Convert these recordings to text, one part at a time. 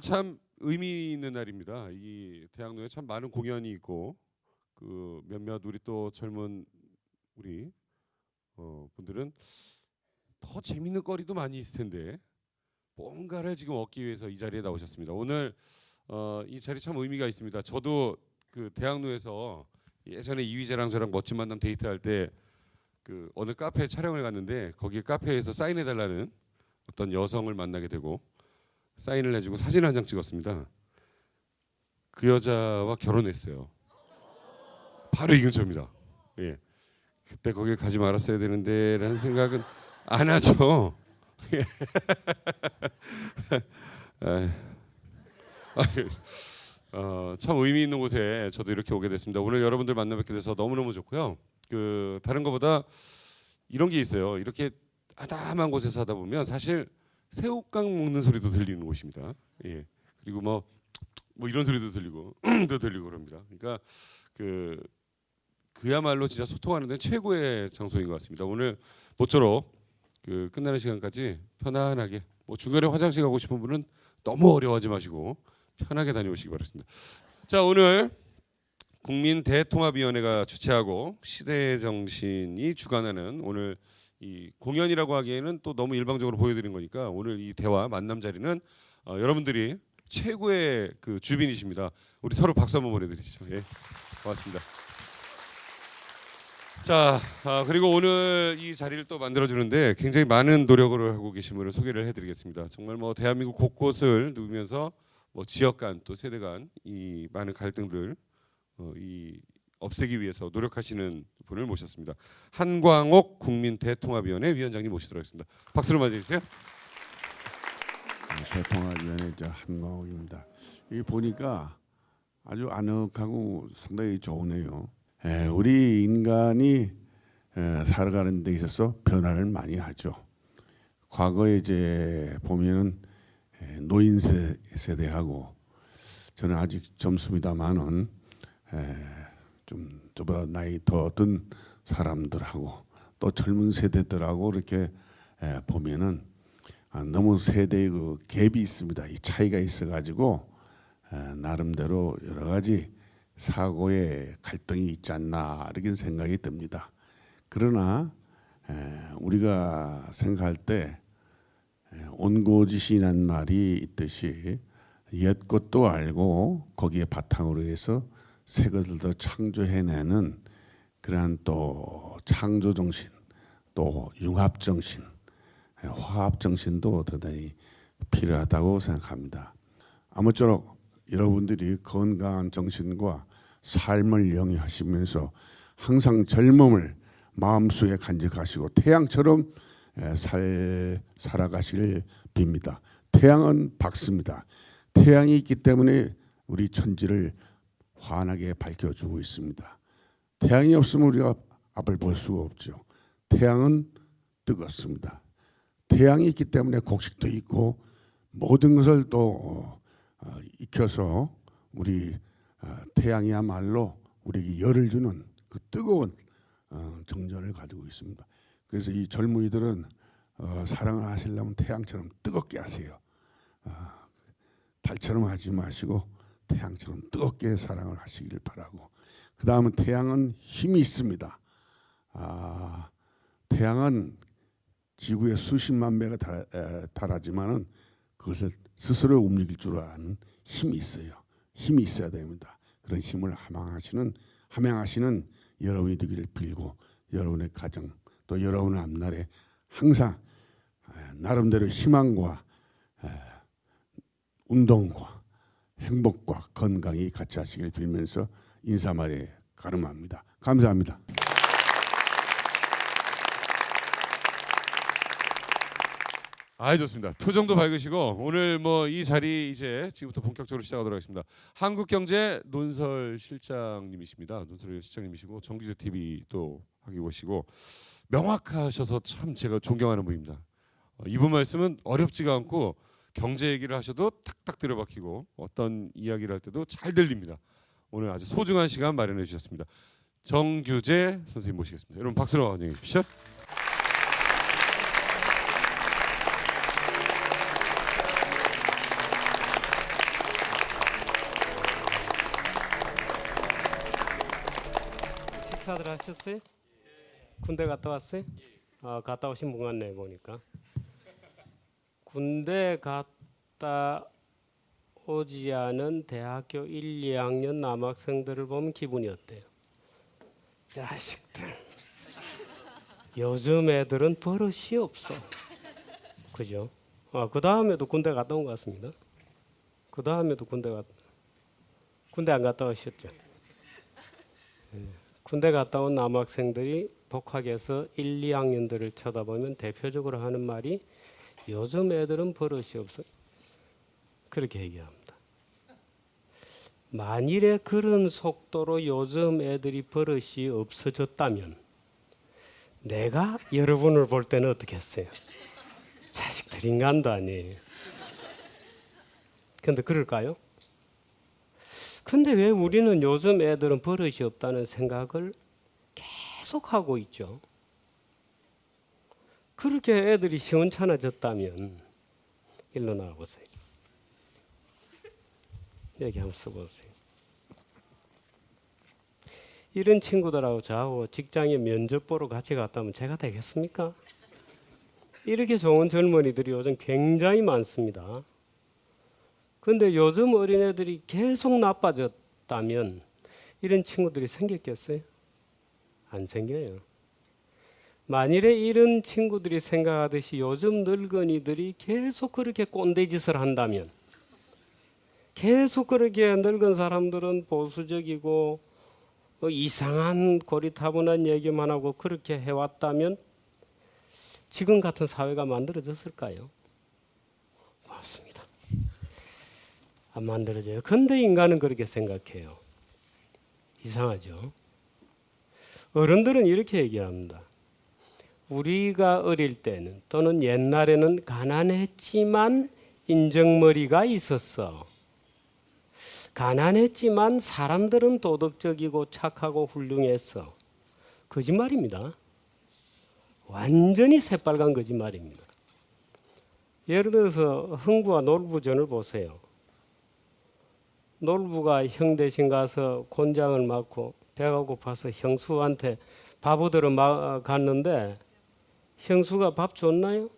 참 의미 있는 날입니다. 이 대학로에 참 많은 공연이 있고 그 몇몇 우리 또 젊은 우리 분들은 더 재밌는 거리도 많이 있을 텐데 뭔가를 지금 얻기 위해서 이 자리에 나오셨습니다. 오늘 이 자리 참 의미가 있습니다. 저도 그 대학로에서 예전에 이휘재랑 저랑 멋진 만남 데이트할 때 그 어느 카페 촬영을 갔는데 거기 카페에서 사인해 달라는 어떤 여성을 만나게 되고 사인을 해주고 사진 한 장 찍었습니다. 그 여자와 결혼했어요. 바로 이 근처입니다. 예, 그때 거길 가지 말았어야 되는데라는 생각은 안 하죠. 참 의미 있는 곳에 저도 이렇게 오게 됐습니다. 오늘 여러분들 만나 뵙게 돼서 너무너무 좋고요. 그 다른 것보다 이런 게 있어요. 이렇게 아담한 곳에서 하다 보면 사실 새우깡 먹는 소리도 들리는 곳입니다. 예. 그리고 뭐 이런 소리도 들리고 또 들리고 그럽니다. 그러니까 그야말로 진짜 소통하는 데 최고의 장소인 것 같습니다. 오늘 모쪼록 그 끝나는 시간까지 편안하게 뭐 중간에 화장실 가고 싶은 분은 너무 어려워하지 마시고 편하게 다녀오시기 바랍니다. 자, 오늘 국민대통합위원회가 주최하고 시대정신이 주관하는 오늘 이 공연이라고 하기에는 또 너무 일방적으로 보여드린 거니까 오늘 이 대화 만남 자리는 여러분들이 최고의 그 주빈이십니다. 우리 서로 박수 한번 보내드리죠. 예, 고맙습니다. 자, 그리고 오늘 이 자리를 또 만들어주는데 굉장히 많은 노력을 하고 계신 분을 소개를 해드리겠습니다. 정말 뭐 대한민국 곳곳을 누비면서 뭐 지역 간 또 세대 간 이 많은 갈등들 이 없애기 위해서 노력하시는 분을 모셨습니다. 한광옥 국민대통합위원회 위원장님 모시도록 하겠습니다. 박수로 맞이해주세요. 대통합위원회 한광옥입니다. 이 보니까 아주 아늑하고 상당히 좋으네요. 우리 인간이 살아가는 데 있어서 변화를 많이 하죠. 과거에 이제 보면은 노인 세대하고 저는 아직 젊습니다만은 좀 저보다 나이 더 든 사람들하고 또 젊은 세대들하고 이렇게 보면은 너무 세대의 그 갭이 있습니다. 이 차이가 있어가지고 나름대로 여러 가지 사고의 갈등이 있지 않나 이렇게 생각이 듭니다. 그러나 우리가 생각할 때 온고지신이라는 말이 있듯이 옛 것도 알고 거기에 바탕으로 해서 새 것을 더 창조해내는 그러한 또 창조 정신, 또 융합 정신, 화합 정신도 대단히 필요하다고 생각합니다. 아무쪼록 여러분들이 건강한 정신과 삶을 영위하시면서 항상 젊음을 마음속에 간직하시고 태양처럼 살아가시길 빕니다. 태양은 밝습니다. 태양이 있기 때문에 우리 천지를 환하게 밝혀주고 있습니다. 태양이 없으면 우리가 앞을 볼 수가 없죠. 태양은 뜨겁습니다. 태양이 있기 때문에 곡식도 있고 모든 것을 또 익혀서 우리 태양이야말로 우리에게 열을 주는 그 뜨거운 정전을 가지고 있습니다. 그래서 이 젊은이들은 사랑을 하시려면 태양처럼 뜨겁게 하세요. 달처럼 하지 마시고 태양처럼 뜨겁게 사랑을 하시기를 바라고, 그 다음은 태양은 힘이 있습니다. 태양은 지구에 수십만 배가 달하지만은 그것을 스스로 움직일 줄 아는 힘이 있어요. 힘이 있어야 됩니다. 그런 힘을 함양하시는 여러분이 되기를 빌고, 여러분의 가정 또 여러분의 앞날에 항상 나름대로 희망과 운동과 행복과 건강이 같이 하시길 빌면서 인사말에 가름합니다. 감사합니다. 좋습니다. 표정도 밝으시고 오늘 뭐 이 자리 이제 지금부터 본격적으로 시작하도록 하겠습니다. 한국경제 논설 실장님이십니다. 논설 실장님이시고 정기조 TV 또 하고 계시고 명확하셔서 참 제가 존경하는 분입니다. 이분 말씀은 어렵지가 않고 경제 얘기를 하셔도 탁탁 들어박히고 어떤 이야기를 할 때도 잘 들립니다. 오늘 아주 소중한 시간 마련해 주셨습니다. 정규재 선생님 모시겠습니다. 여러분 박수로 환영해 주십시오. 식사들 하셨어요? 군대 갔다 왔어요? 갔다 오신 분 같네 보니까. 군대 갔다 오지 않은 대학교 1, 2학년 남학생들을 보면 기분이 어때요? 자식들. 요즘 애들은 버릇이 없어. 그죠? 그 다음에도 군대 갔다 온 것 같습니다. 그 다음에도 군대 안 갔다 오셨죠? 군대 갔다 온 남학생들이 복학해서 1, 2학년들을 쳐다보면 대표적으로 하는 말이 요즘 애들은 버릇이 없어. 그렇게 얘기합니다. 만일에 그런 속도로 요즘 애들이 버릇이 없어졌다면 내가 여러분을 볼 때는 어떻게 했어요? 자식들 인간도 아니에요. 근데 그럴까요? 근데 왜 우리는 요즘 애들은 버릇이 없다는 생각을 계속 하고 있죠? 그렇게 애들이 시원찮아졌다면 일로 나와보세요. 여기 한번 써보세요. 이런 친구들하고 저하고 직장에 면접 보러 같이 갔다면 제가 되겠습니까? 이렇게 좋은 젊은이들이 요즘 굉장히 많습니다. 그런데 요즘 어린애들이 계속 나빠졌다면 이런 친구들이 생겼겠어요? 안 생겨요. 만일에 이런 친구들이 생각하듯이 요즘 늙은이들이 계속 그렇게 꼰대짓을 한다면, 계속 그렇게 늙은 사람들은 보수적이고 이상한 고리타분한 얘기만 하고 그렇게 해왔다면 지금 같은 사회가 만들어졌을까요? 맞습니다. 안 만들어져요. 근데 인간은 그렇게 생각해요. 이상하죠? 어른들은 이렇게 얘기합니다. 우리가 어릴 때는 또는 옛날에는 가난했지만 인정머리가 있었어. 가난했지만 사람들은 도덕적이고 착하고 훌륭했어. 거짓말입니다. 완전히 새빨간 거짓말입니다. 예를 들어서 흥부와 놀부전을 보세요. 놀부가 형 대신 가서 곤장을 맞고 배가 고파서 형수한테 밥 얻으러 갔는데 형수가 밥 줬나요?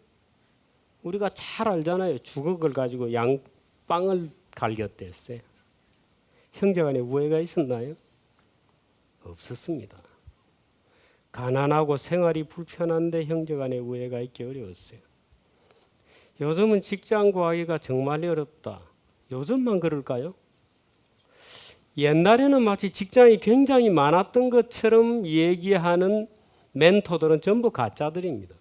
우리가 잘 알잖아요. 주걱을 가지고 양빵을 갈겼댔어요. 형제간에 우애가 있었나요? 없었습니다. 가난하고 생활이 불편한데 형제간에 우애가 있기 어려웠어요. 요즘은 직장 구하기가 정말 어렵다. 요즘만 그럴까요? 옛날에는 마치 직장이 굉장히 많았던 것처럼 얘기하는 멘토들은 전부 가짜들입니다.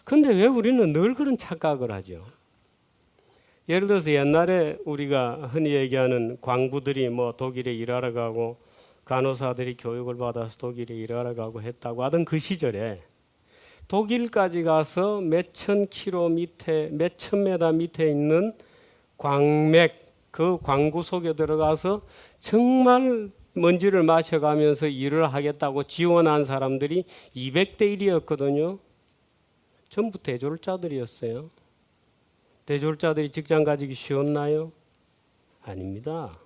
그런데 왜 우리는 늘 그런 착각을 하죠? 예를 들어서 옛날에 우리가 흔히 얘기하는 광부들이 뭐 독일에 일하러 가고 간호사들이 교육을 받아서 독일에 일하러 가고 했다고 하던 그 시절에 독일까지 가서 몇천 킬로 밑에, 몇천 메다 밑에 있는 광맥, 그 광구 속에 들어가서 정말 먼지를 마셔가면서 일을 하겠다고 지원한 사람들이 200대 1이었거든요. 전부 대졸자들이었어요. 대졸자들이 직장 가지기 쉬웠나요? 아닙니다.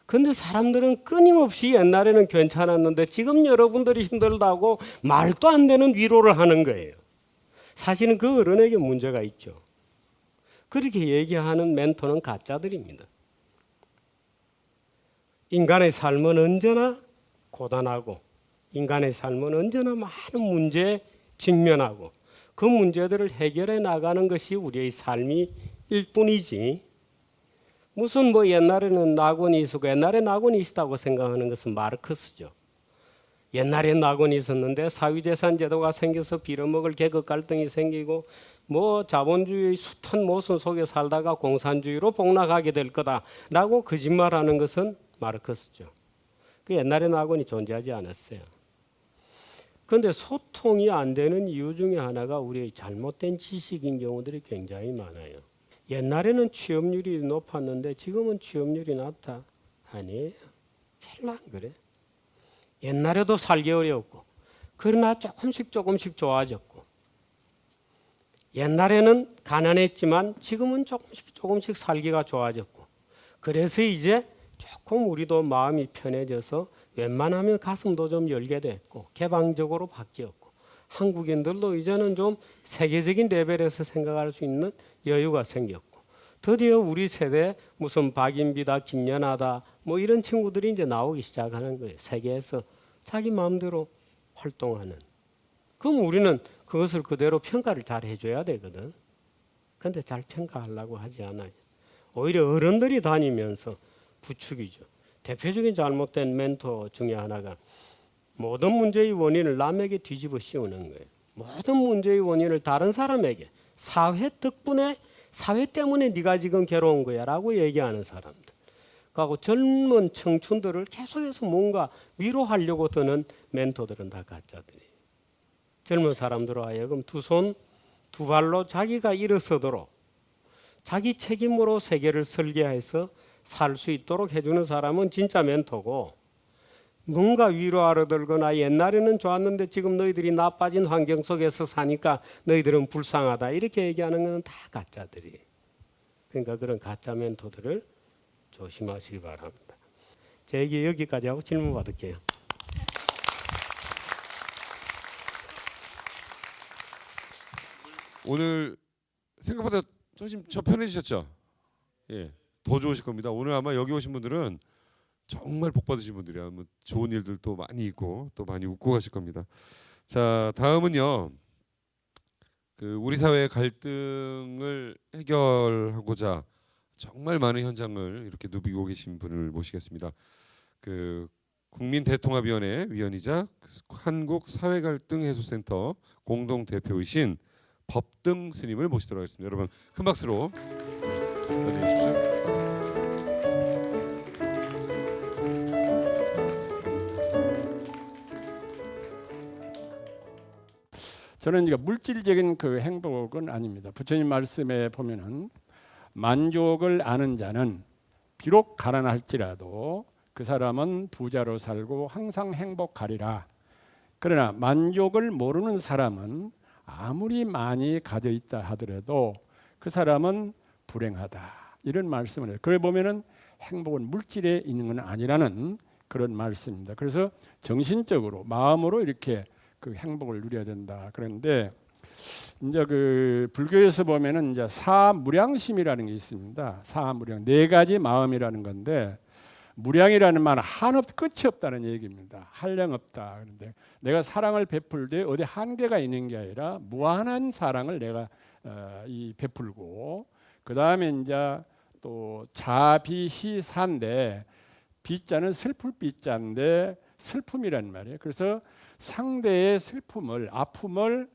근데 사람들은 끊임없이 옛날에는 괜찮았는데 지금 여러분들이 힘들다고 말도 안 되는 위로를 하는 거예요. 사실은 그 어른에게 문제가 있죠. 그렇게 얘기하는 멘토는 가짜들입니다. 인간의 삶은 언제나 고단하고 인간의 삶은 언제나 많은 문제에 직면하고 그 문제들을 해결해 나가는 것이 우리의 삶일 뿐이지 무슨 뭐 옛날에는 낙원이 있었고 옛날에 낙원이 있었다고 생각하는 것은 마르크스죠. 옛날에 낙원이 있었는데 사회재산 제도가 생겨서 빌어먹을 계급 갈등이 생기고 뭐 자본주의의 숱한 모순 속에 살다가 공산주의로 복락하게 될 거다라고 거짓말하는 것은 마르크스죠. 그 옛날에 낙원이 존재하지 않았어요. 그런데 소통이 안 되는 이유 중에 하나가 우리의 잘못된 지식인 경우들이 굉장히 많아요. 옛날에는 취업률이 높았는데 지금은 취업률이 낮다? 아니에요. 별로 안 그래. 옛날에도 살기 어려웠고 그러나 조금씩 좋아졌고 옛날에는 가난했지만 지금은 조금씩 살기가 좋아졌고 그래서 이제 조금 우리도 마음이 편해져서 웬만하면 가슴도 좀 열게 됐고 개방적으로 바뀌었고 한국인들도 이제는 좀 세계적인 레벨에서 생각할 수 있는 여유가 생겼고 드디어 우리 세대 무슨 박인비다 김연아다 뭐 이런 친구들이 이제 나오기 시작하는 거예요. 세계에서 자기 마음대로 활동하는. 그럼 우리는 그것을 그대로 평가를 잘 해줘야 되거든. 근데 잘 평가하려고 하지 않아요. 오히려 어른들이 다니면서 부추기죠. 대표적인 잘못된 멘토 중에 하나가 모든 문제의 원인을 남에게 뒤집어 씌우는 거예요. 모든 문제의 원인을 다른 사람에게 사회 덕분에 사회 때문에 네가 지금 괴로운 거야라고 얘기하는 사람들. 그리고 젊은 청춘들을 계속해서 뭔가 위로하려고 드는 멘토들은 다 가짜들이에요. 젊은 사람들로 하여금 두 손, 두 발로 자기가 일어서도록 자기 책임으로 세계를 설계해서 살 수 있도록 해주는 사람은 진짜 멘토고 뭔가 위로하러 들거나 옛날에는 좋았는데 지금 너희들이 나빠진 환경 속에서 사니까 너희들은 불쌍하다 이렇게 얘기하는 건 다 가짜들이에요. 그러니까 그런 가짜 멘토들을 조심하시기 바랍니다. 제 얘기 여기까지 하고 질문 받을게요. 오늘 생각보다 좀 저 편해지셨죠? 예, 더 좋으실 겁니다. 오늘 아마 여기 오신 분들은 정말 복 받으신 분들이야. 뭐 좋은 일들도 많이 있고 또 많이 웃고 가실 겁니다. 자, 다음은요. 그 우리 사회의 갈등을 해결하고자 정말 많은 현장을 이렇게 누비고 계신 분을 모시겠습니다. 그 국민대통합위원회 위원이자 한국사회갈등해소센터 공동대표이신 법등 스님을 모시도록 하겠습니다. 여러분 큰 박수로 맞이해주십시오. 저는 이제 물질적인 그 행복은 아닙니다. 부처님 말씀에 보면은 만족을 아는 자는 비록 가난할지라도 그 사람은 부자로 살고 항상 행복하리라. 그러나 만족을 모르는 사람은 아무리 많이 가져 있다 하더라도 그 사람은 불행하다. 이런 말씀을 해요. 그래 보면은 행복은 물질에 있는 건 아니라는 그런 말씀입니다. 그래서 정신적으로 마음으로 이렇게 그 행복을 누려야 된다. 그런데 이제 그 불교에서 보면은 이제 사무량심이라는 게 있습니다. 사무량 네 가지 마음이라는 건데 무량이라는 말은 한없 끝이 없다는 얘기입니다. 한량 없다. 그런데 내가 사랑을 베풀 때 어디 한계가 있는 게 아니라 무한한 사랑을 내가 베풀고 그 다음에 이제 또 자비희사인데 비자는 슬플 비자인데 슬픔이란 말이에요. 그래서 상대의 슬픔을 아픔을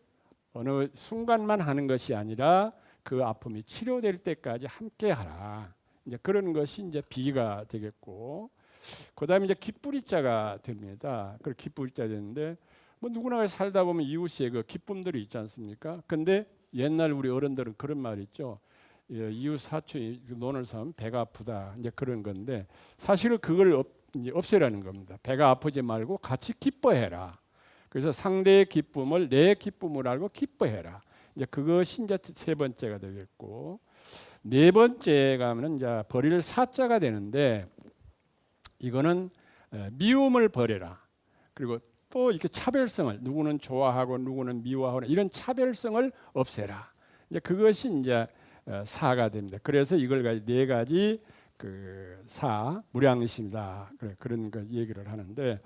어느 순간만 하는 것이 아니라 그 아픔이 치료될 때까지 함께하라. 이제 그런 것이 이제 비가 되겠고, 그다음에 이제 기쁘리자가 됩니다. 그 기쁘리자 되는데 뭐 누구나 살다 보면 이웃의 그 기쁨들이 있지 않습니까? 근데 옛날 우리 어른들은 그런 말 있죠. 이웃 사촌이 논을 사면 배가 아프다. 이제 그런 건데 사실은 그걸 이제 없애라는 겁니다. 배가 아프지 말고 같이 기뻐해라. 그래서 상대의 기쁨을 내 기쁨을 알고 기뻐해라. 이제 그것이 이제 세 번째가 되겠고, 네 번째가 하면은 이제 버릴 사자가 되는데 이거는 미움을 버려라. 그리고 또 이렇게 차별성을 누구는 좋아하고 누구는 미워하고 이런 차별성을 없애라. 이제 그것이 이제 사가 됩니다. 그래서 이걸 가지고 네 가지 그 사 무량심이다. 그런 거 얘기를 하는데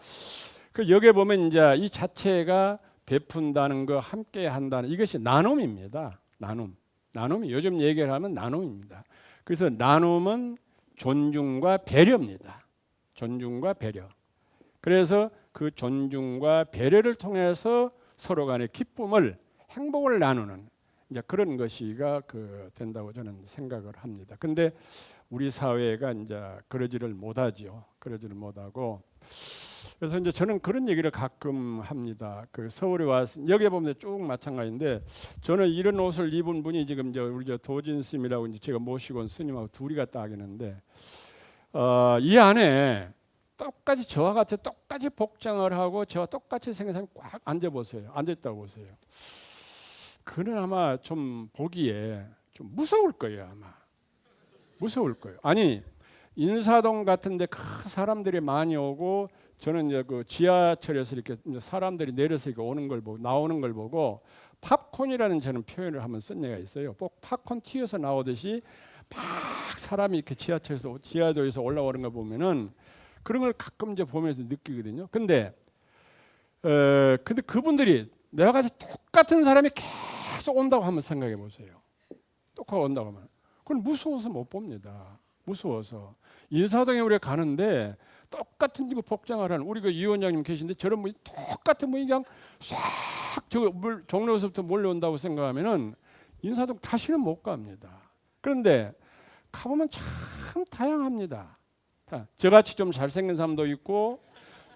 그 여기에 보면 이제 이 자체가 베푼다는 거 함께 한다는 이것이 나눔입니다. 나눔이 요즘 얘기를 하면 나눔입니다. 그래서 나눔은 존중과 배려입니다. 존중과 배려. 그래서 그 존중과 배려를 통해서 서로 간의 기쁨을 행복을 나누는 이제 그런 것이가 된다고 저는 생각을 합니다. 근데 우리 사회가 이제 그러지를 못하죠. 그러지를 못하고 그래서 이제 저는 그런 얘기를 가끔 합니다. 그 서울에 와서 여기에 보면 쭉 마찬가지인데 저는 이런 옷을 입은 분이 지금 우리 도진 스님이라고 이제 제가 모시고 온 스님하고 둘이 갔다 하겠는데 이 안에 똑같이 저와 같이 똑같이 복장을 하고 저와 똑같이 생긴 사람이 꽉 앉아보세요. 앉아있다고 보세요. 그는 아마 좀 보기에 좀 무서울 거예요. 아마 무서울 거예요. 아니 인사동 같은데 큰 사람들이 많이 오고 저는 이제 그 지하철에서 이렇게 사람들이 내려서 이렇게 오는 걸 보고 나오는 걸 보고 팝콘이라는 저는 표현을 한번 쓴 예가 있어요. 꼭 팝콘 튀어서 나오듯이 막 사람이 이렇게 지하도에서 올라오는 거 보면은 그런 걸 가끔 이제 보면서 느끼거든요. 근데 그분들이 내가 같이 똑같은 사람이 계속 온다고 한번 생각해 보세요. 똑같이 온다고 하면 그건 무서워서 못 봅니다. 무서워서 인사동에 우리가 가는데 똑같은 복장을 하는 우리 그 이 원장님 계신데 저런 분이 똑같은 분이 그냥 싹저 종로에서부터 몰려온다고 생각하면은 인사동 다시는 못 갑니다. 그런데 가보면 참 다양합니다. 저같이 좀 잘생긴 사람도 있고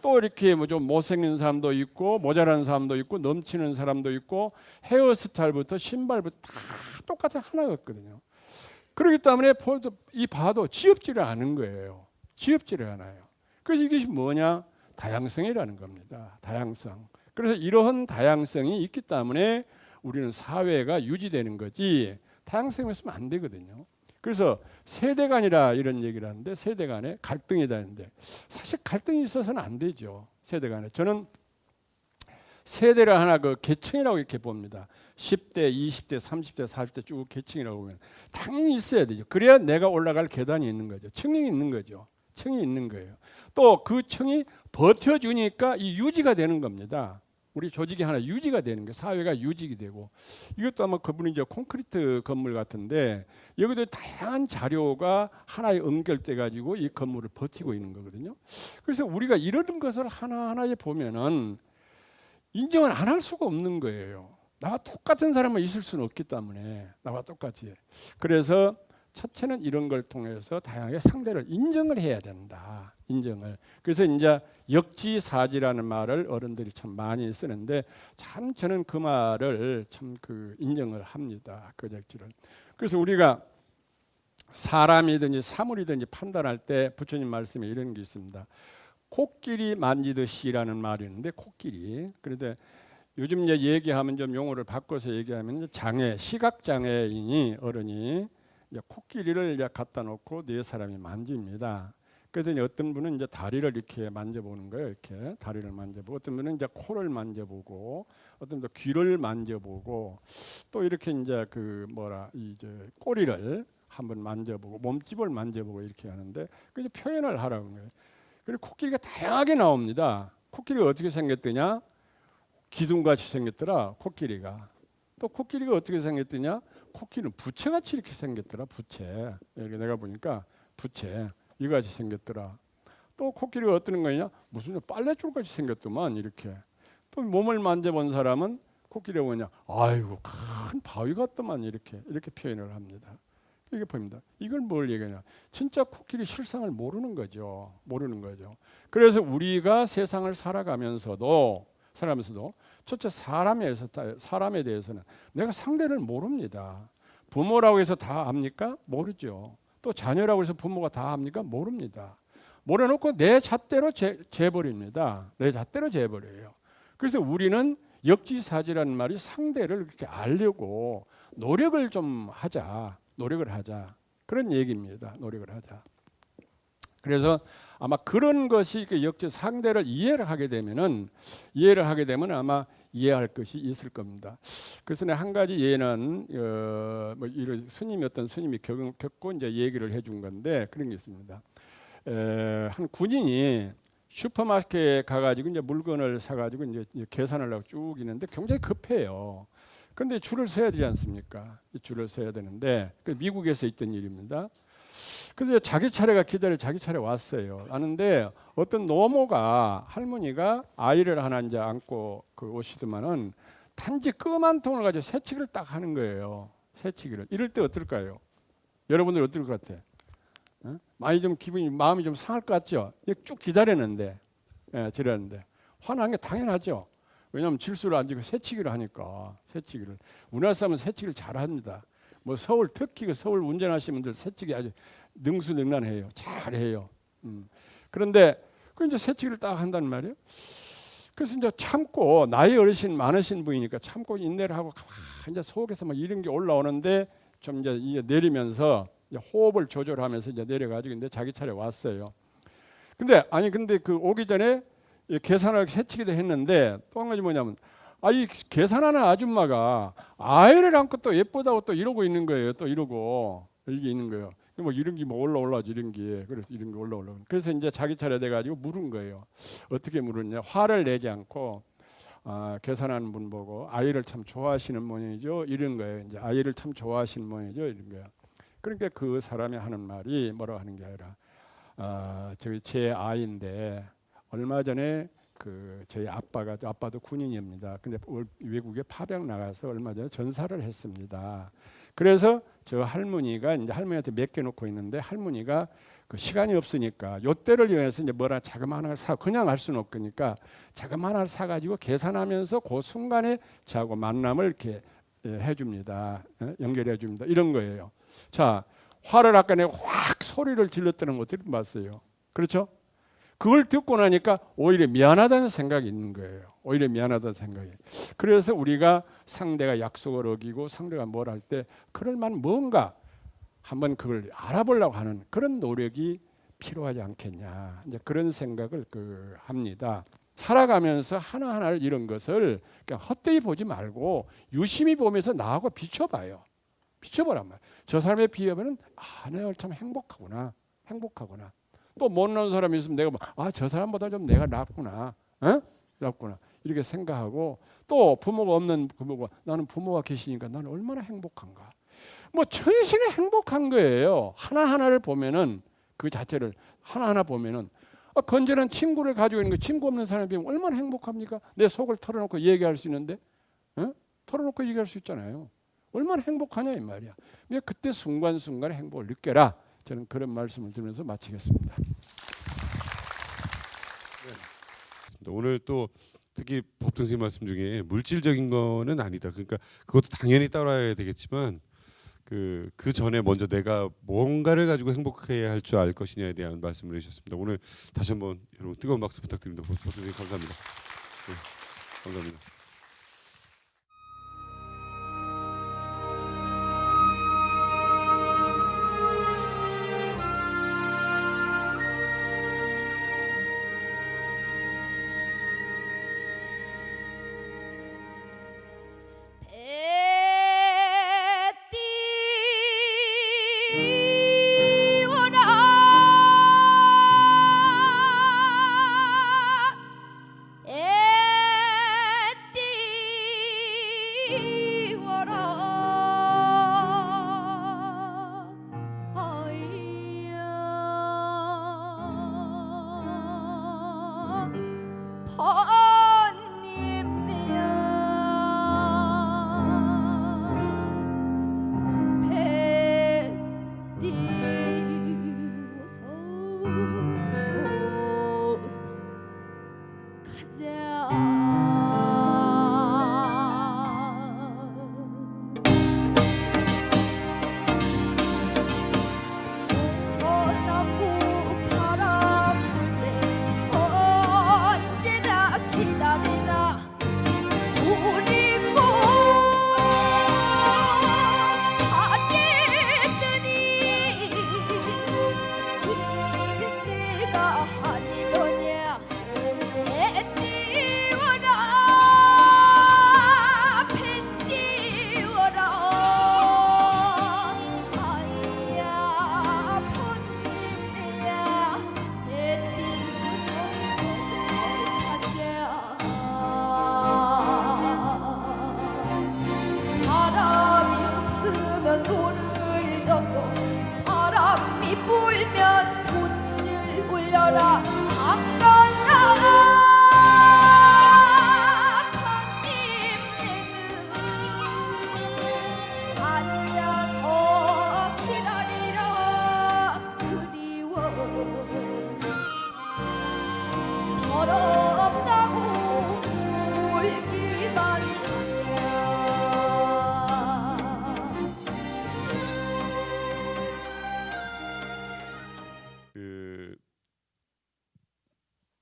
또 이렇게 뭐 좀 못생긴 사람도 있고 모자란 사람도 있고 넘치는 사람도 있고 헤어스타일부터 신발부터 다 똑같은 하나가 없거든요. 그렇기 때문에 이 봐도 지엽지를 않은 거예요. 지엽지를 않아요. 그래서 이것이 뭐냐? 다양성이라는 겁니다. 다양성. 그래서 이러한 다양성이 있기 때문에 우리는 사회가 유지되는 거지 다양성이 있으면 안 되거든요. 그래서 세대 간이라 이런 얘기를 하는데 세대 간에 갈등이 있다는데 사실 갈등이 있어서는 안 되죠. 세대 간에. 저는 세대를 하나 그 계층이라고 이렇게 봅니다. 10대, 20대, 30대, 40대 쭉 계층이라고 보면 당연히 있어야 되죠. 그래야 내가 올라갈 계단이 있는 거죠. 층이 있는 거죠. 층이 있는 거예요. 또 그 층이 버텨주니까 이 유지가 되는 겁니다. 우리 조직이 하나 유지가 되는 거예요. 사회가 유지가 되고 이것도 아마 그분이 이제 콘크리트 건물 같은데 여기도 다양한 자료가 하나에 연결돼 가지고 이 건물을 버티고 있는 거거든요. 그래서 우리가 이런 것을 하나하나에 보면은 인정을 안 할 수가 없는 거예요. 나와 똑같은 사람만 있을 수는 없기 때문에 나와 똑같이. 그래서 첫째는 이런 걸 통해서 다양하게 상대를 인정을 해야 된다. 인정을. 그래서 이제 역지사지라는 말을 어른들이 참 많이 쓰는데 참 저는 그 말을 참 그 인정을 합니다. 그 역지를. 그래서 우리가 사람이든지 사물이든지 판단할 때 부처님 말씀에 이런 게 있습니다. 코끼리 만지듯이라는 말이 있는데 코끼리. 그런데 요즘 이제 얘기하면 좀 용어를 바꿔서 얘기하면 장애, 시각 장애인이 어른이 이제 코끼리를 이제 갖다 놓고 네 사람이 만집니다. 그래서 이제 어떤 분은 이제 다리를 이렇게 만져보는 거예요. 이렇게 다리를 만져보고 어떤 분은 이제 코를 만져보고 어떤 분은 귀를 만져보고 또 이렇게 이제 그 이제 꼬리를 한번 만져보고 몸집을 만져보고 이렇게 하는데 그 이제 표현을 하라는 거예요. 그리고 코끼리가 다양하게 나옵니다. 코끼리가 어떻게 생겼더냐? 기둥같이 생겼더라. 코끼리가. 또 코끼리가 어떻게 생겼더냐? 코끼리는 부채같이 이렇게 생겼더라. 부채. 이렇게 내가 보니까 부채 이거같이 생겼더라. 또 코끼리가 어떤 거냐? 무슨 빨래줄같이 생겼더만 이렇게. 또 몸을 만져본 사람은 코끼리가 뭐냐? 아이고 큰 바위 같더만 이렇게 표현을 합니다. 이게 보입니다. 이걸 뭘 얘기하냐? 진짜 코끼리 실상을 모르는 거죠. 모르는 거죠. 그래서 우리가 세상을 살아가면서도 첫째 사람에 대해서는 내가 상대를 모릅니다. 부모라고 해서 다 압니까? 모르죠. 또 자녀라고 해서 부모가 다 압니까? 모릅니다. 모르놓고 내 잣대로 재버립니다. 내 잣대로 재버려요. 그래서 우리는 역지사지라는 말이 상대를 그렇게 알려고 노력을 좀 하자. 노력을 하자. 그런 얘기입니다. 노력을 하자. 그래서 아마 그런 것이 상대를 이해를 하게 되면 아마 이해할 것이 있을 겁니다. 그래서 한 가지 예는 이런 어떤 스님이 겪고 이제 얘기를 해준 건데 그런 게 있습니다. 한 군인이 슈퍼마켓에 가가지고 이제 물건을 사가지고 이제 계산을 하고 쭉 있는데 굉장히 급해요. 그런데 줄을 서야 되지 않습니까? 줄을 서야 되는데 미국에서 있던 일입니다. 그래서 자기 차례가 자기 차례 왔어요. 왔는데 어떤 노모가 할머니가 아이를 하나 이제 안고 오시더만은 단지 끄만 통을 가지고 새치기를 딱 하는 거예요. 새치기를. 이럴 때 어떨까요? 여러분들 어떨 것 같아? 많이 좀 마음이 좀 상할 것 같죠? 쭉 기다렸는데, 지렸는데 화난 게 당연하죠. 왜냐하면 질수를 안 지고 새치기를 하니까 새치기를. 우리나라 사람은 새치기를 잘합니다. 뭐 특히 서울 운전하시는 분들 새치기 아주 능수능란해요. 잘해요. 그런데 그 이제 새치기를 딱 한단 말이에요. 그래서 이제 참고 나이 어르신 많으신 분이니까 참고 인내를 하고 이제 속에서 막 이런 게 올라오는데 좀 이제 내리면서 이제 호흡을 조절하면서 이제 내려가지고 근데 자기 차례 왔어요. 근데 그 오기 전에 계산을 해치기도 했는데 또 한 가지 뭐냐면 이 계산하는 아줌마가 아이를 안고 또 예쁘다고 또 이러고 있는 거예요. 또 이러고 이게 있는 거예요. 뭐 이런 게 뭐 올라오지 이런 게 그래서 이런 게 올라오려. 그래서 이제 자기 차례 돼가지고 물은 거예요. 어떻게 물었냐? 화를 내지 않고 계산하는 분 보고 아이를 참 좋아하시는 모양이죠. 이런 거예요. 이제 아이를 참 좋아하시는 모양이죠. 이런 거예요. 그러니까 그 사람이 하는 말이 뭐라고 하는 게 아니라 저희 제 아이인데 얼마 전에 그 저희 아빠도 군인입니다. 근데 외국에 파병 나가서 얼마 전에 전사를 했습니다. 그래서 저 할머니가 이제 할머니한테 맡겨놓고 있는데 할머니가 그 시간이 없으니까 요 때를 이용해서 이제 뭐라 자그마한 걸 사 그냥 할 수는 없으니까 자그마한 걸 사가지고 계산하면서 그 순간에 저하고 만남을 이렇게 해줍니다. 연결해 줍니다. 이런 거예요. 자, 화를 아까 내가 확 소리를 질렀다는 거 어떻게 봤어요? 그렇죠? 그걸 듣고 나니까 오히려 미안하다는 생각이 있는 거예요. 오히려 미안하다는 생각이. 그래서 우리가 상대가 약속을 어기고 상대가 뭘 할 때 그럴 만한 뭔가 한번 그걸 알아보려고 하는 그런 노력이 필요하지 않겠냐. 이제 그런 생각을 합니다. 살아가면서 하나하나를 이런 것을 그냥 헛되이 보지 말고 유심히 보면서 나하고 비춰봐요. 비춰보란 말이에요. 저 사람에 비하면 내가 참 행복하구나. 또 못난 사람이 있으면 내가 저 사람보다 좀 내가 낫구나. 낫구나. 이렇게 생각하고 또 부모가 없는 부모가 나는 부모가 계시니까 나는 얼마나 행복한가. 뭐 천신의 행복한 거예요. 하나하나를 보면은 그 자체를 하나하나 보면은 건전한 친구를 가지고 있는 거 친구 없는 사람이 비하면 얼마나 행복합니까? 내 속을 털어놓고 얘기할 수 있는데 털어놓고 얘기할 수 있잖아요. 얼마나 행복하냐 이 말이야. 그때 순간순간의 행복을 느껴라. 저는 그런 말씀을 드리면서 마치겠습니다. 오늘 또 특히 법동 선생님 말씀 중에 물질적인 거는 아니다. 그러니까 그것도 당연히 따라야 되겠지만 그 전에 먼저 내가 뭔가를 가지고 행복해야 할 줄 알 것이냐에 대한 말씀을 해주셨습니다. 오늘 다시 한번 여러분 뜨거운 박수 부탁드립니다. 법동 선생님 감사합니다. 네, 감사합니다.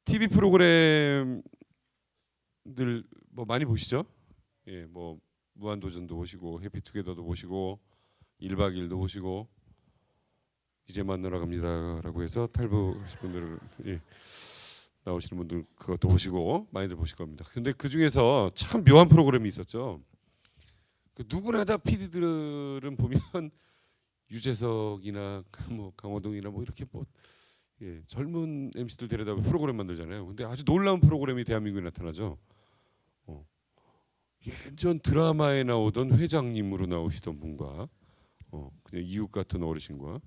TV 프로그램들 뭐 많이 보시죠? 예, 뭐 무한도전도 보시고 해피투게더도 보시고 1박 2일도 보시고 이제 만나러 갑니다라고 해서 탈북하신 분들 나오시는 분들 그것도 보시고 많이들 보실 겁니다. 근데 그 중에서 참 묘한 프로그램이 있었죠. 그 누구나 다 PD들은 보면 유재석이나 뭐 강호동이나 뭐 이렇게 뭐 젊은 MC들 데려다 프로그램 만들잖아요. 근데 아주 놀라운 프로그램이 대한민국에 나타나죠. 예전 드라마에 나오던 회장님으로 나오시던 분과 그냥 이웃 같은 어르신과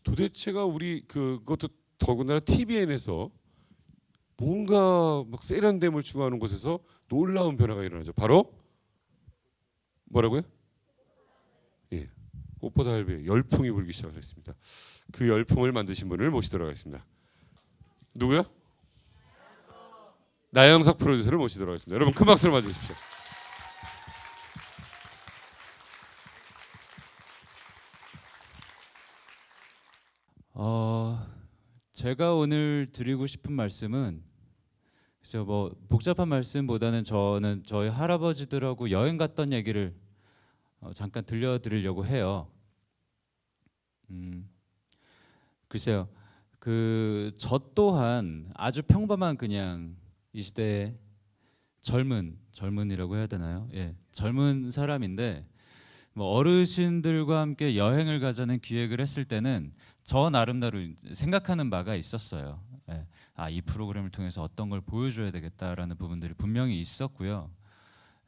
도대체가 우리 그것도 더군다나 TVN에서 뭔가 막 세련됨을 추구하는 곳에서 놀라운 변화가 일어나죠. 바로 뭐라고요? 예, 꽃보다 할배 열풍이 불기 시작했습니다. 그 열풍을 만드신 분을 모시도록 하겠습니다. 누구요? 나영석 프로듀서를 모시도록 하겠습니다. 여러분 큰 박수로 맞아주십시오. 제가 오늘 드리고 싶은 말씀은 그래서 뭐 복잡한 말씀보다는 저는 저희 할아버지들하고 여행 갔던 얘기를 잠깐 들려드리려고 해요. 글쎄요, 저 또한 아주 평범한 그냥 이 시대의 젊은이라고 해야 되나요? 예, 젊은 사람인데 뭐 어르신들과 함께 여행을 가자는 기획을 했을 때는 저 나름대로 생각하는 바가 있었어요. 예. 이 프로그램을 통해서 어떤 걸 보여줘야 되겠다라는 부분들이 분명히 있었고요.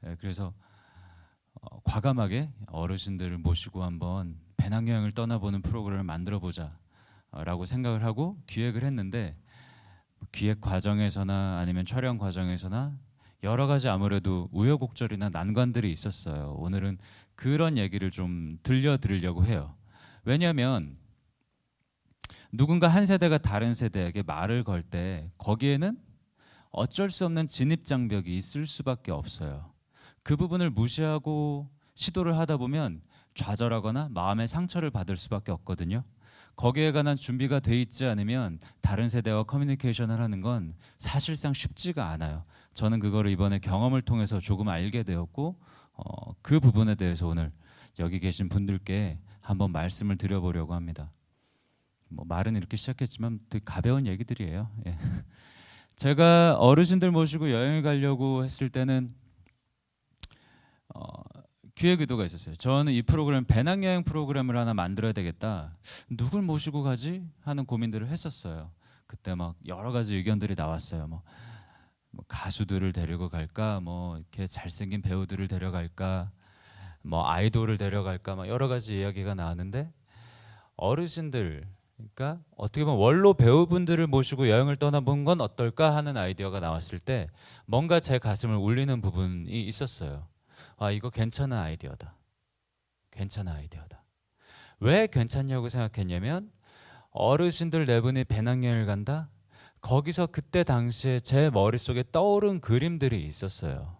예, 그래서 과감하게 어르신들을 모시고 한번 배낭여행을 떠나보는 프로그램을 만들어보자라고 생각을 하고 기획을 했는데 기획 과정에서나 아니면 촬영 과정에서나 여러 가지 아무래도 우여곡절이나 난관들이 있었어요. 오늘은 그런 얘기를 좀 들려드리려고 해요. 왜냐하면 누군가 한 세대가 다른 세대에게 말을 걸 때 거기에는 어쩔 수 없는 진입장벽이 있을 수밖에 없어요. 그 부분을 무시하고 시도를 하다 보면 좌절하거나 마음의 상처를 받을 수밖에 없거든요. 거기에 관한 준비가 돼 있지 않으면 다른 세대와 커뮤니케이션을 하는 건 사실상 쉽지가 않아요. 저는 그거를 이번에 경험을 통해서 조금 알게 되었고 그 부분에 대해서 오늘 여기 계신 분들께 한번 말씀을 드려보려고 합니다. 뭐 말은 이렇게 시작했지만 되게 가벼운 얘기들이에요. 예. 제가 어르신들 모시고 여행을 가려고 했을 때는 기획 의도가 있었어요. 저는 이 프로그램 배낭여행 프로그램을 하나 만들어야 되겠다. 누굴 모시고 가지 하는 고민들을 했었어요. 그때 막 여러 가지 의견들이 나왔어요. 뭐 가수들을 데리고 갈까, 뭐 이렇게 잘생긴 배우들을 데려갈까, 뭐 아이돌을 데려갈까, 막 여러 가지 이야기가 나왔는데 어르신들, 그러니까 어떻게 보면 원로 배우분들을 모시고 여행을 떠나본 건 어떨까 하는 아이디어가 나왔을 때 뭔가 제 가슴을 울리는 부분이 있었어요. 이거 괜찮은 아이디어다. 괜찮은 아이디어다. 왜 괜찮냐고 생각했냐면 어르신들 네 분이 배낭여행을 간다? 거기서 그때 당시에 제 머릿속에 떠오른 그림들이 있었어요.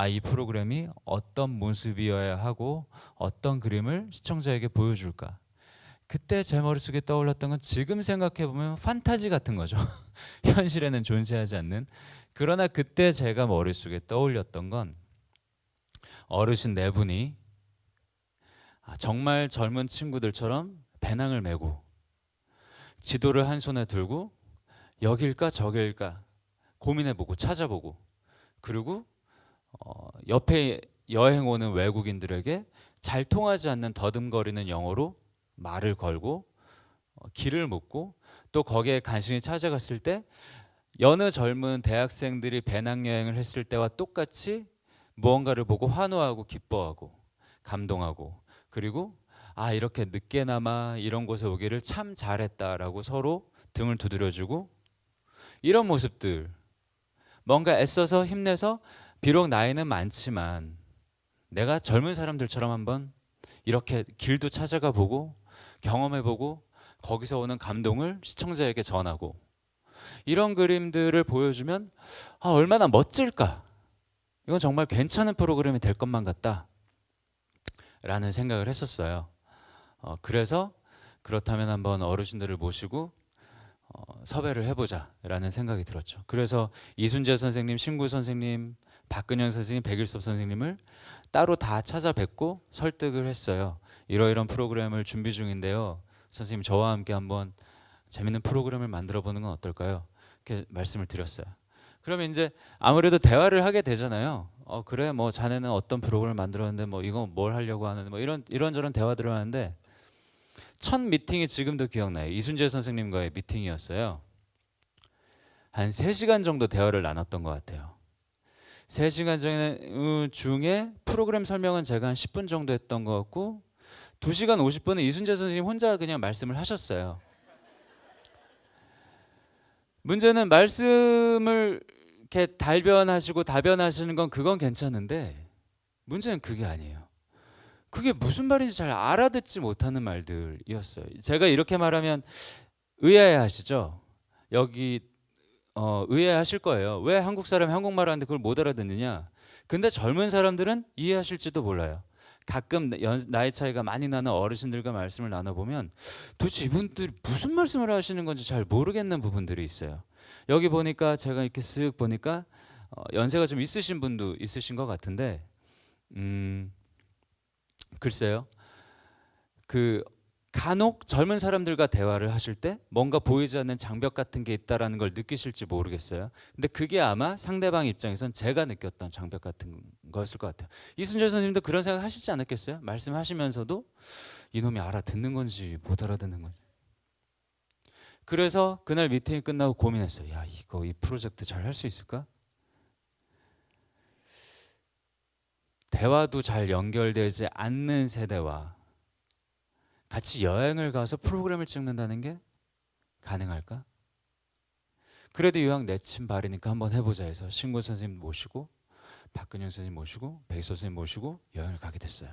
이 프로그램이 어떤 모습이어야 하고 어떤 그림을 시청자에게 보여줄까? 그때 제 머릿속에 떠올랐던 건 지금 생각해보면 판타지 같은 거죠. 현실에는 존재하지 않는. 그러나 그때 제가 머릿속에 떠올렸던 건 어르신 네 분이 정말 젊은 친구들처럼 배낭을 메고 지도를 한 손에 들고 여길까 저길까 고민해보고 찾아보고 그리고 옆에 여행 오는 외국인들에게 잘 통하지 않는 더듬거리는 영어로 말을 걸고 길을 묻고 또 거기에 간신히 찾아갔을 때 여느 젊은 대학생들이 배낭여행을 했을 때와 똑같이 무언가를 보고 환호하고 기뻐하고 감동하고 그리고 이렇게 늦게나마 이런 곳에 오기를 참 잘했다라고 서로 등을 두드려주고 이런 모습들 뭔가 애써서 힘내서 비록 나이는 많지만 내가 젊은 사람들처럼 한번 이렇게 길도 찾아가 보고 경험해보고 거기서 오는 감동을 시청자에게 전하고 이런 그림들을 보여주면 얼마나 멋질까. 이건 정말 괜찮은 프로그램이 될 것만 같다 라는 생각을 했었어요. 그래서 그렇다면 한번 어르신들을 모시고 섭외를 해보자 라는 생각이 들었죠. 그래서 이순재 선생님, 신구 선생님, 박근영 선생님, 백일섭 선생님을 따로 다 찾아뵙고 설득을 했어요. 이러이런 프로그램을 준비 중인데요. 선생님 저와 함께 한번 재밌는 프로그램을 만들어 보는 건 어떨까요? 이렇게 말씀을 드렸어요. 그러면 이제 아무래도 대화를 하게 되잖아요. 그래 뭐 자네는 어떤 프로그램을 만들었는데 뭐 이거 뭘 하려고 하는데 뭐 이런저런 대화들을 하는데 첫 미팅이 지금도 기억나요. 이순재 선생님과의 미팅이었어요. 한 3시간 정도 대화를 나눴던 것 같아요. 3시간 중에 프로그램 설명은 제가 한 10분 정도 했던 것 같고 2시간 50분은 이순재 선생님 혼자 그냥 말씀을 하셨어요. 문제는 말씀을 이렇게 달변하시고 답변하시는 건 그건 괜찮은데 문제는 그게 아니에요. 그게 무슨 말인지 잘 알아듣지 못하는 말들이었어요. 제가 이렇게 말하면 의아해하시죠? 여기 의아해하실 거예요. 왜 한국 사람이 한국말 하는데 그걸 못 알아듣느냐? 근데 젊은 사람들은 이해하실지도 몰라요. 가끔 나이 차이가 많이 나는 어르신들과 말씀을 나눠보면 도대체 이분들이 무슨 말씀을 하시는 건지 잘 모르겠는 부분들이 있어요. 여기 보니까 제가 이렇게 쓱 보니까 연세가 좀 있으신 분도 있으신 것 같은데 글쎄요. 그 간혹 젊은 사람들과 대화를 하실 때 뭔가 보이지 않는 장벽 같은 게 있다라는 걸 느끼실지 모르겠어요. 근데 그게 아마 상대방 입장에선 제가 느꼈던 장벽 같은 거였을 것 같아요. 이순재 선생님도 그런 생각 하시지 않았겠어요? 말씀하시면서도 이놈이 알아듣는 건지 못 알아듣는 건지. 그래서 그날 미팅이 끝나고 고민했어요. 야, 이 프로젝트 잘 할 수 있을까? 대화도 잘 연결되지 않는 세대와 같이 여행을 가서 프로그램을 찍는다는 게 가능할까? 그래도 이왕 내친 발이니까 한번 해보자 해서 신고 선생님 모시고 박근영 선생님 모시고 백희서 선생님 모시고 여행을 가게 됐어요.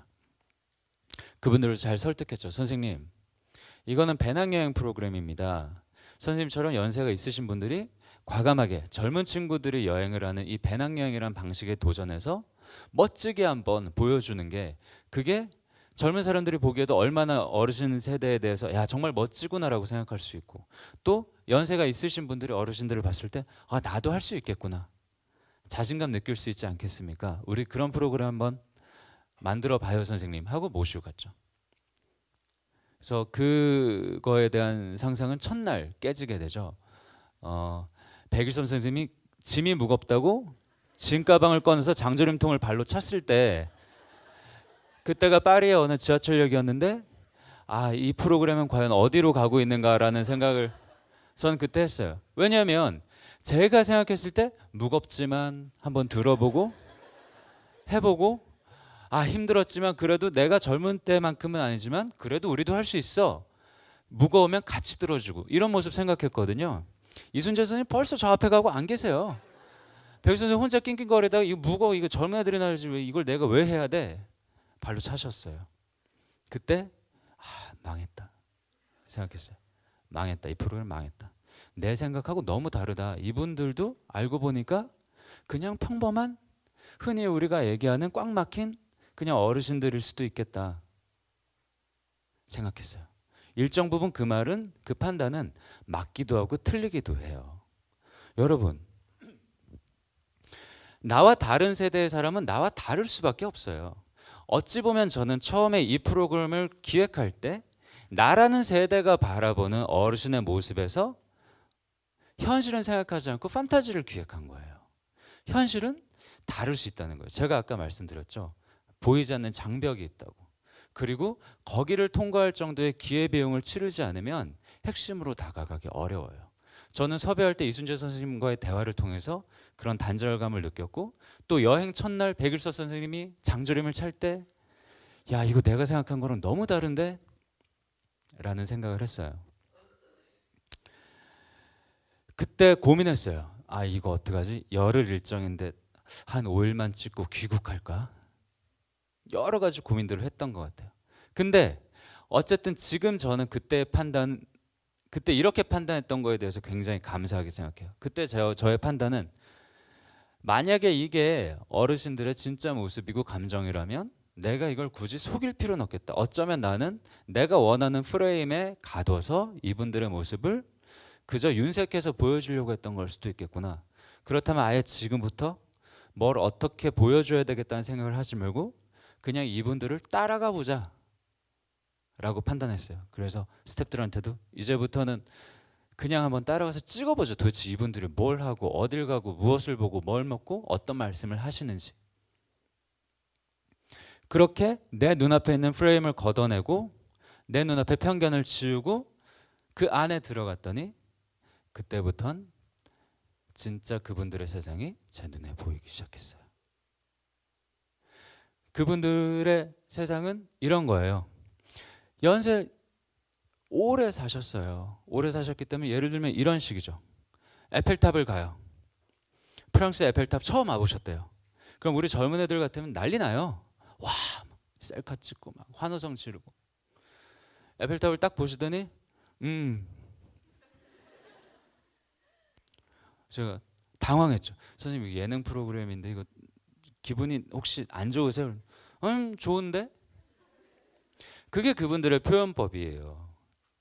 그분들을 잘 설득했죠. 선생님, 이거는 배낭여행 프로그램입니다. 선생님처럼 연세가 있으신 분들이 과감하게 젊은 친구들이 여행을 하는 이 배낭여행이라는 방식에 도전해서 멋지게 한번 보여주는 게 그게 젊은 사람들이 보기에도 얼마나 어르신 세대에 대해서 야 정말 멋지구나라고 생각할 수 있고 또 연세가 있으신 분들이 어르신들을 봤을 때 나도 할 수 있겠구나 자신감 느낄 수 있지 않겠습니까? 우리 그런 프로그램 한번 만들어 봐요 선생님 하고 모시고 갔죠. 그래서 그거에 대한 상상은 첫날 깨지게 되죠. 백일선 선생님이 짐이 무겁다고 짐 가방을 꺼내서 장조림통을 발로 찼을 때 그때가 파리의 어느 지하철역이었는데 이 프로그램은 과연 어디로 가고 있는가라는 생각을 저는 그때 했어요. 왜냐하면 제가 생각했을 때 무겁지만 한번 들어보고 해보고 힘들었지만 그래도 내가 젊은 때만큼은 아니지만 그래도 우리도 할 수 있어. 무거우면 같이 들어주고 이런 모습 생각했거든요. 이순재 선생님 벌써 저 앞에 가고 안 계세요. 백일 선생님 혼자 낑낑거리다가 이거 무거워 이거 젊은 애들이 나지 왜 이걸 내가 왜 해야 돼? 발로 차셨어요. 그때 망했다 생각했어요. 망했다. 이 프로그램 망했다. 내 생각하고 너무 다르다. 이분들도 알고 보니까 그냥 평범한 흔히 우리가 얘기하는 꽉 막힌 그냥 어르신들일 수도 있겠다 생각했어요. 일정 부분 그 말은 그 판단은 맞기도 하고 틀리기도 해요. 여러분 나와 다른 세대의 사람은 나와 다를 수밖에 없어요. 어찌 보면 저는 처음에 이 프로그램을 기획할 때 나라는 세대가 바라보는 어르신의 모습에서 현실은 생각하지 않고 판타지를 기획한 거예요. 현실은 다를 수 있다는 거예요. 제가 아까 말씀드렸죠. 보이지 않는 장벽이 있다고. 그리고 거기를 통과할 정도의 기회비용을 치르지 않으면 핵심으로 다가가기 어려워요. 저는 섭외할 때 이순재 선생님과의 대화를 통해서 그런 단절감을 느꼈고 또 여행 첫날 백일서 선생님이 장조림을 찰 때 야 이거 내가 생각한 거랑 너무 다른데? 라는 생각을 했어요. 그때 고민했어요. 이거 어떡하지? 열흘 일정인데 한 5일만 찍고 귀국할까? 여러 가지 고민들을 했던 것 같아요. 근데 어쨌든 지금 저는 그때 이렇게 판단했던 거에 대해서 굉장히 감사하게 생각해요. 그때 저의 판단은 만약에 이게 어르신들의 진짜 모습이고 감정이라면 내가 이걸 굳이 속일 필요는 없겠다. 어쩌면 나는 내가 원하는 프레임에 가둬서 이분들의 모습을 그저 윤색해서 보여주려고 했던 걸 수도 있겠구나. 그렇다면 아예 지금부터 뭘 어떻게 보여줘야 되겠다는 생각을 하지 말고 그냥 이분들을 따라가 보자 라고 판단했어요. 그래서 스태프들한테도 이제부터는 그냥 한번 따라가서 찍어보죠. 도대체 이분들이 뭘 하고 어딜 가고 무엇을 보고 뭘 먹고 어떤 말씀을 하시는지. 그렇게 내 눈앞에 있는 프레임을 걷어내고 내 눈앞에 편견을 지우고 그 안에 들어갔더니 그때부턴 진짜 그분들의 세상이 제 눈에 보이기 시작했어요. 그분들의 세상은 이런 거예요. 연세 오래 사셨어요. 오래 사셨기 때문에 예를 들면 이런 식이죠. 에펠탑을 가요. 프랑스 에펠탑 처음 와보셨대요. 그럼 우리 젊은 애들 같으면 난리 나요. 와, 셀카 찍고 막 환호성 지르고. 에펠탑을 딱 보시더니 제가 당황했죠. 선생님 예능 프로그램인데 이거 기분이 혹시 안 좋으세요? 좋은데? 그게 그분들의 표현법이에요.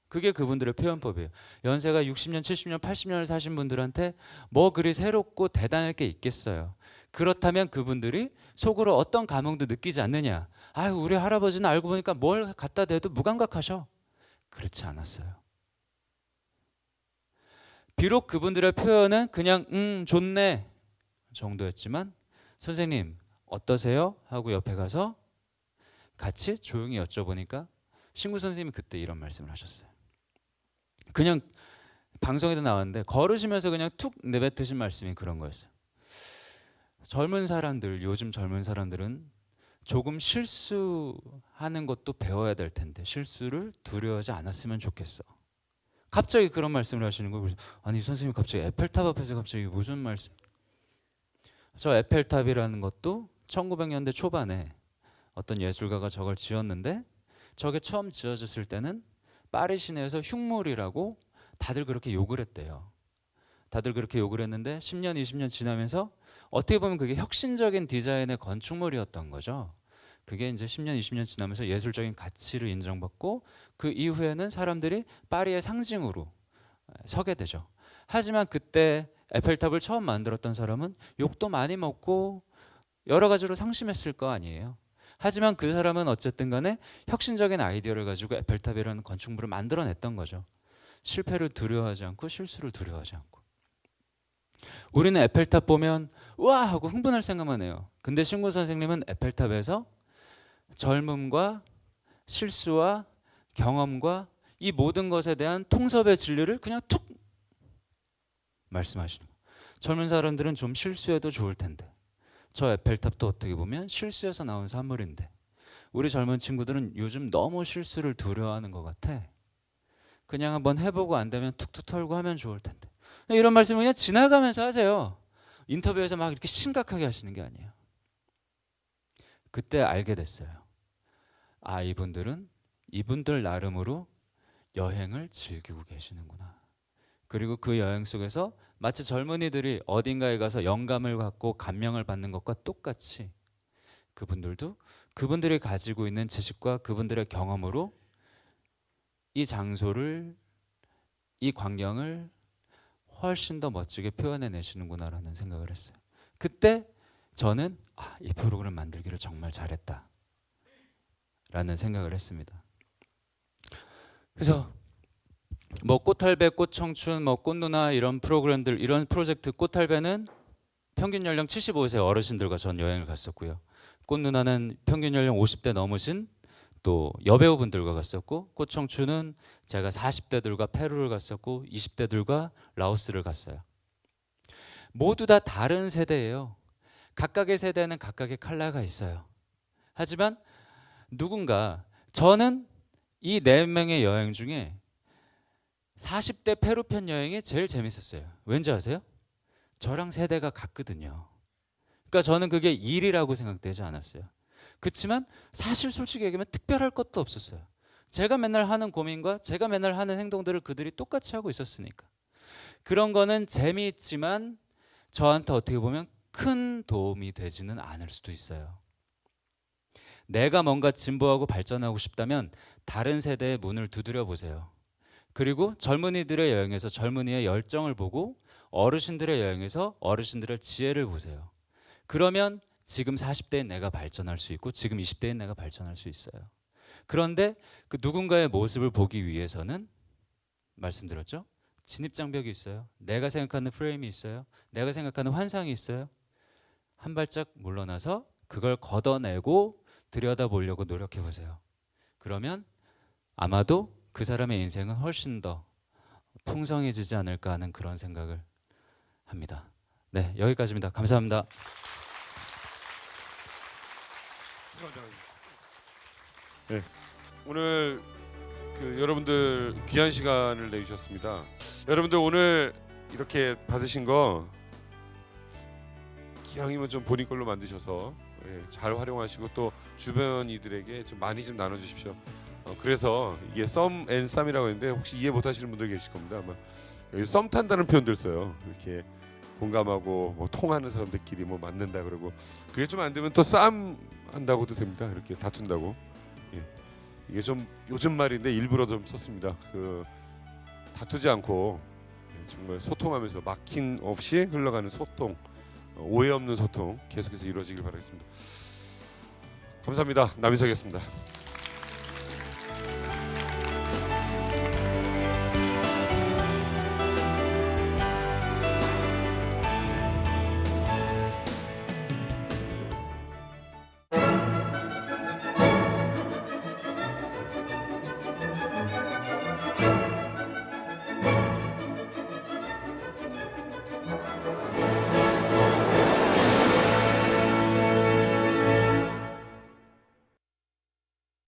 그게 그분들의 표현법이에요. 연세가 60년, 70년, 80년을 사신 분들한테 뭐 그리 새롭고 대단할 게 있겠어요. 그렇다면 그분들이 속으로 어떤 감흥도 느끼지 않느냐. 아유, 우리 할아버지는 알고 보니까 뭘 갖다 대도 무감각하셔. 그렇지 않았어요. 비록 그분들의 표현은 그냥 좋네 정도였지만 선생님 어떠세요? 하고 옆에 가서 같이 조용히 여쭤보니까 신구 선생님이 그때 이런 말씀을 하셨어요. 그냥 방송에도 나왔는데 걸으시면서 그냥 툭 내뱉으신 말씀이 그런 거였어요. 젊은 사람들, 요즘 젊은 사람들은 조금 실수하는 것도 배워야 될 텐데 실수를 두려워하지 않았으면 좋겠어. 갑자기 그런 말씀을 하시는 거예요. 아니 선생님 갑자기 에펠탑 앞에서 갑자기 무슨 말씀? 저 에펠탑이라는 것도 1900년대 초반에 어떤 예술가가 저걸 지었는데 저게 처음 지어졌을 때는 파리 시내에서 흉물이라고 다들 그렇게 욕을 했대요. 다들 그렇게 욕을 했는데 10년, 20년 지나면서 어떻게 보면 그게 혁신적인 디자인의 건축물이었던 거죠. 그게 이제 10년, 20년 지나면서 예술적인 가치를 인정받고 그 이후에는 사람들이 파리의 상징으로 서게 되죠. 하지만 그때 에펠탑을 처음 만들었던 사람은 욕도 많이 먹고 여러 가지로 상심했을 거 아니에요. 하지만 그 사람은 어쨌든 간에 혁신적인 아이디어를 가지고 에펠탑이라는 건축물을 만들어냈던 거죠. 실패를 두려워하지 않고 실수를 두려워하지 않고. 우리는 에펠탑 보면 우와 하고 흥분할 생각만 해요. 근데 신구 선생님은 에펠탑에서 젊음과 실수와 경험과 이 모든 것에 대한 통섭의 진리를 그냥 툭 말씀하시는 거예요. 젊은 사람들은 좀 실수해도 좋을 텐데 저 에펠탑도 어떻게 보면 실수해서 나온 산물인데 우리 젊은 친구들은 요즘 너무 실수를 두려워하는 것 같아. 그냥 한번 해보고 안 되면 툭툭 털고 하면 좋을 텐데. 이런 말씀을 그냥 지나가면서 하세요. 인터뷰에서 막 이렇게 심각하게 하시는 게 아니에요. 그때 알게 됐어요. 아, 이분들은 이분들 나름으로 여행을 즐기고 계시는구나. 그리고 그 여행 속에서 마치 젊은이들이 어딘가에 가서 영감을 갖고 감명을 받는 것과 똑같이 그분들도 그분들이 가지고 있는 지식과 그분들의 경험으로 이 장소를, 이 광경을 훨씬 더 멋지게 표현해내시는구나라는 생각을 했어요. 그때 저는 이 프로그램 만들기를 정말 잘했다 라는 생각을 했습니다. 그래서 뭐 꽃할배, 꽃청춘, 뭐 꽃누나 이런 프로그램들, 이런 프로젝트, 꽃할배는 평균 연령 75세 어르신들과 전 여행을 갔었고요. 꽃누나는 평균 연령 50대 넘으신 또 여배우분들과 갔었고, 꽃청춘은 제가 40대들과 페루를 갔었고 20대들과 라오스를 갔어요. 모두 다 다른 세대예요. 각각의 세대는 각각의 컬러가 있어요. 하지만 누군가, 저는 이 4명의 여행 중에 40대 페루 편 여행이 제일 재밌었어요. 왠지 아세요? 저랑 세대가 같거든요. 그러니까 저는 그게 일이라고 생각되지 않았어요. 그렇지만 사실 솔직히 얘기하면 특별할 것도 없었어요. 제가 맨날 하는 고민과 제가 맨날 하는 행동들을 그들이 똑같이 하고 있었으니까. 그런 거는 재미있지만 저한테 어떻게 보면 큰 도움이 되지는 않을 수도 있어요. 내가 뭔가 진보하고 발전하고 싶다면 다른 세대의 문을 두드려 보세요. 그리고 젊은이들의 여행에서 젊은이의 열정을 보고 어르신들의 여행에서 어르신들의 지혜를 보세요. 그러면 지금 40대인 내가 발전할 수 있고 지금 20대인 내가 발전할 수 있어요. 그런데 그 누군가의 모습을 보기 위해서는 말씀드렸죠. 진입장벽이 있어요. 내가 생각하는 프레임이 있어요. 내가 생각하는 환상이 있어요. 한 발짝 물러나서 그걸 걷어내고 들여다보려고 노력해 보세요. 그러면 아마도 그 사람의 인생은 훨씬 더 풍성해지지 않을까 하는 그런 생각을 합니다. 네, 여기까지입니다. 감사합니다. 네, 오늘 여러분들 귀한 시간을 내주셨습니다. 여러분들 오늘 이렇게 받으신 거 기왕이면 좀 본인 걸로 만드셔서 잘 활용하시고 또 주변 이들에게 좀 많이 좀 나눠주십시오. 그래서 이게 썸앤쌈이라고 했는데 혹시 이해 못하시는 분들 계실 겁니다. 아마 여기 썸 탄다는 표현들 써요. 이렇게 공감하고 뭐 통하는 사람들끼리 뭐 맞는다 그러고 그게 좀 안 되면 또 싸움 한다고도 됩니다. 이렇게 다툰다고. 이게 좀 요즘 말인데 일부러 좀 썼습니다. 다투지 않고 정말 소통하면서 막힘 없이 흘러가는 소통, 오해 없는 소통 계속해서 이루어지길 바라겠습니다. 감사합니다. 남인석이었습니다.